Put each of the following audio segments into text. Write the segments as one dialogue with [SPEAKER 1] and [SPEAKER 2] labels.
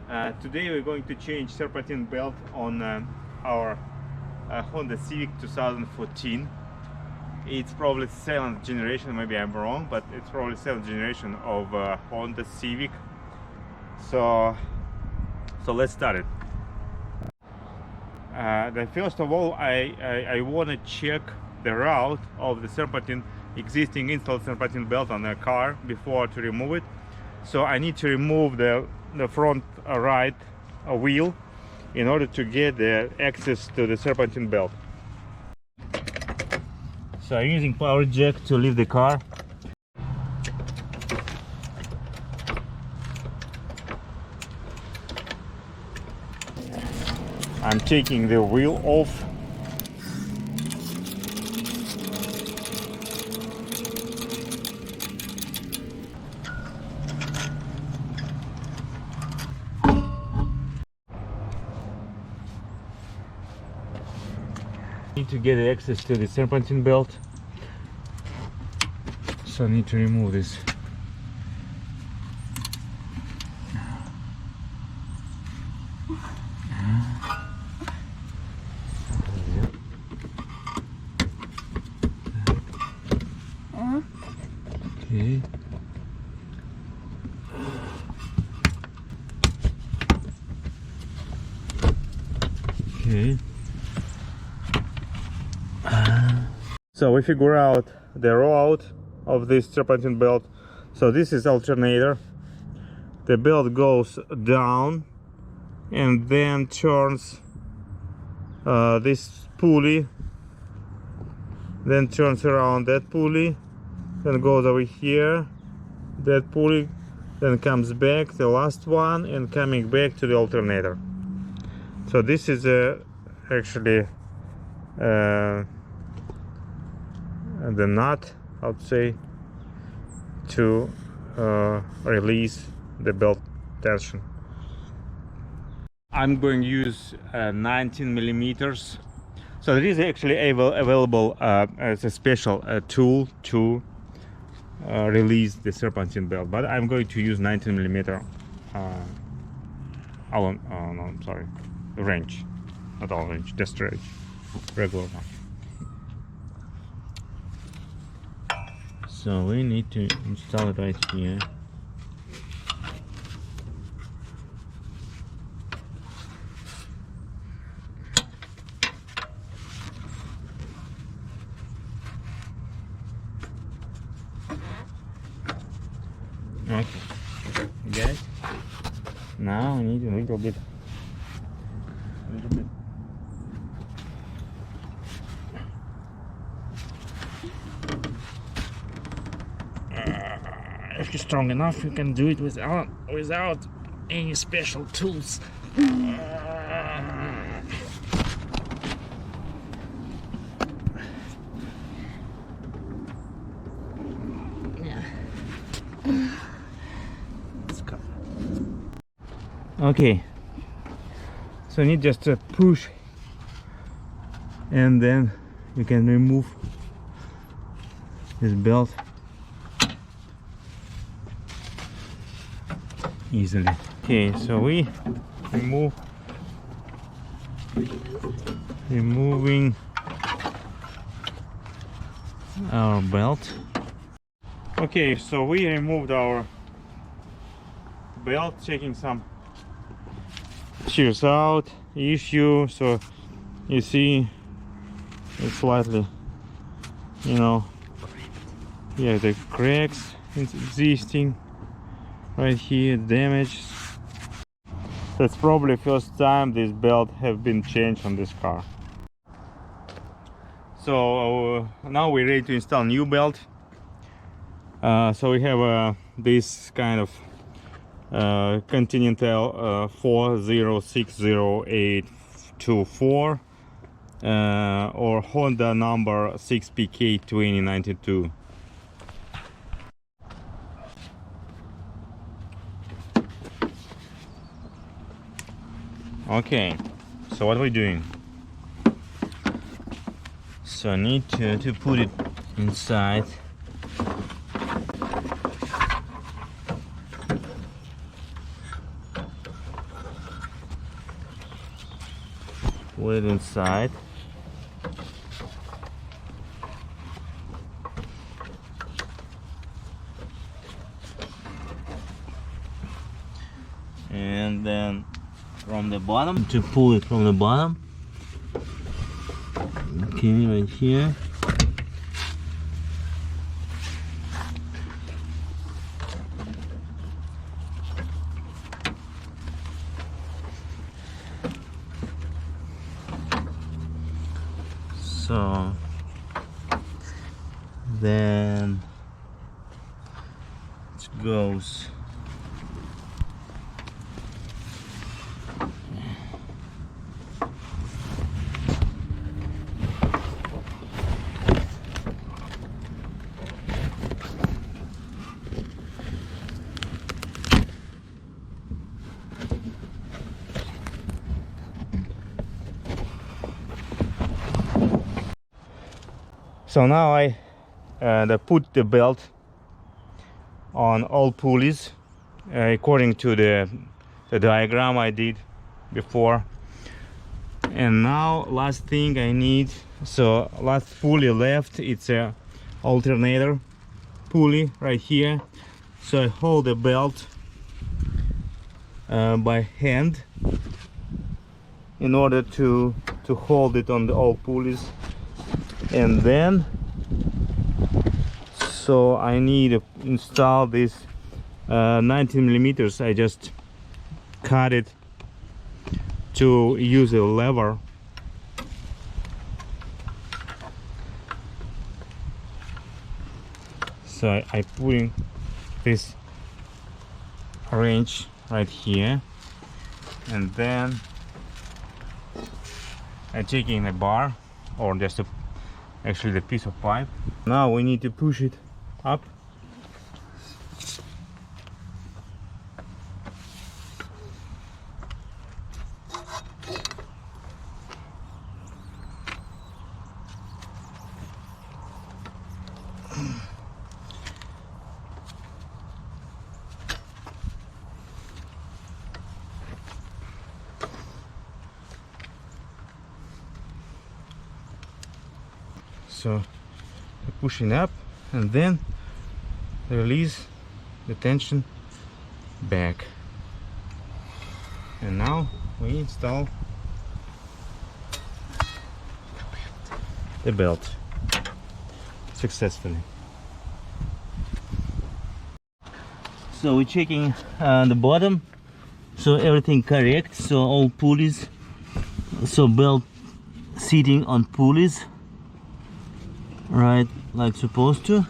[SPEAKER 1] Today we're going to change serpentine belt on our Honda Civic 2014. It's probably 7th generation, maybe I'm wrong, but it's probably 7th generation of Honda Civic. So let's start it. First of all, I want to check the route of the existing installed serpentine belt on the car before to remove it. So I need to remove the front right wheel in order to get the access to the serpentine belt. So I'm using power jack to lift the car. I'm taking the wheel off. Need to get access to the serpentine belt, so I need to remove this. Okay. Okay. So we figure out the route of this serpentine belt. So this is alternator. The belt goes down and then turns this pulley, then turns around that pulley, then goes over here, that pulley, then comes back, the last one, and coming back to the alternator. So this is actually the nut, I would say, to release the belt tension. I'm going to use 19 millimeters. So there is actually available as a special tool to release the serpentine belt, but I'm going to use 19 millimeter wrench, not all wrench, just wrench, regular one. So we need to install it right here. Okay, you get it? Now we need a little bit. If you're strong enough, you can do it without any special tools. Let's go. Okay, so you need just to push, and then you can remove this belt easily. Okay, so we removing our belt. Okay, so we removed our belt, taking some shears out, issue. So you see it's slightly, yeah, the cracks existing right here, damage. That's probably first time this belt have been changed on this car. So now we're ready to install new belt. So we have this kind of Continental 4060824 or Honda number 6PK2092. Okay, so what are we doing? So I need to put it inside. put it inside. And then from the bottom, to pull it from the bottom. Okay, right here. So then it goes So now I put the belt on all pulleys according to the diagram I did before. And now last thing I need, so last pulley left, it's a alternator pulley right here. So I hold the belt by hand in order to hold it on the all pulleys. And then so I need to install this 19 millimeters. I just cut it to use a lever. So I putting this wrench right here, and then I'm taking a bar or just actually the piece of pipe. Now we need to push it up. So pushing up and then release the tension back, and now we install the belt successfully. So we're checking the bottom, so everything correct, so all pulleys, so belt sitting on pulleys right like supposed to.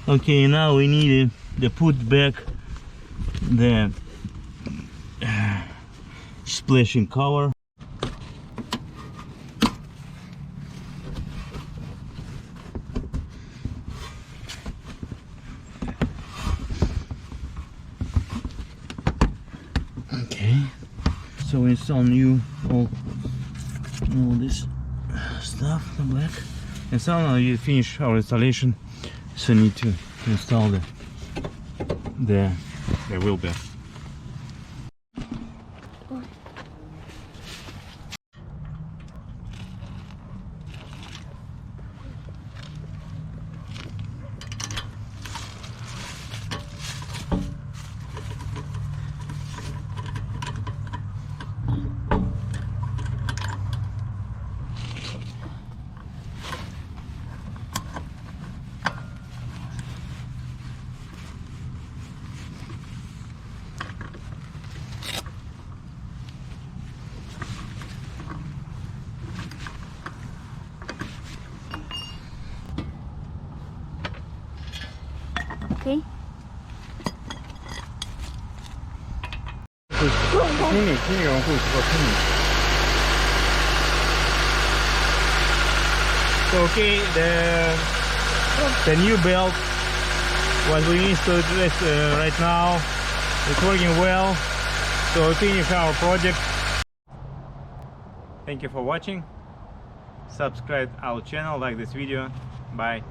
[SPEAKER 1] Okay, now we need to put back the splashing cover. Okay, so we install new all this stuff, the black. And so now you finish our installation, so need to install the wheel bear.
[SPEAKER 2] Okay.
[SPEAKER 1] So okay, the new belt, what we installed right now, it's working well. So we finish our project. Thank you for watching. Subscribe our channel, like this video. Bye.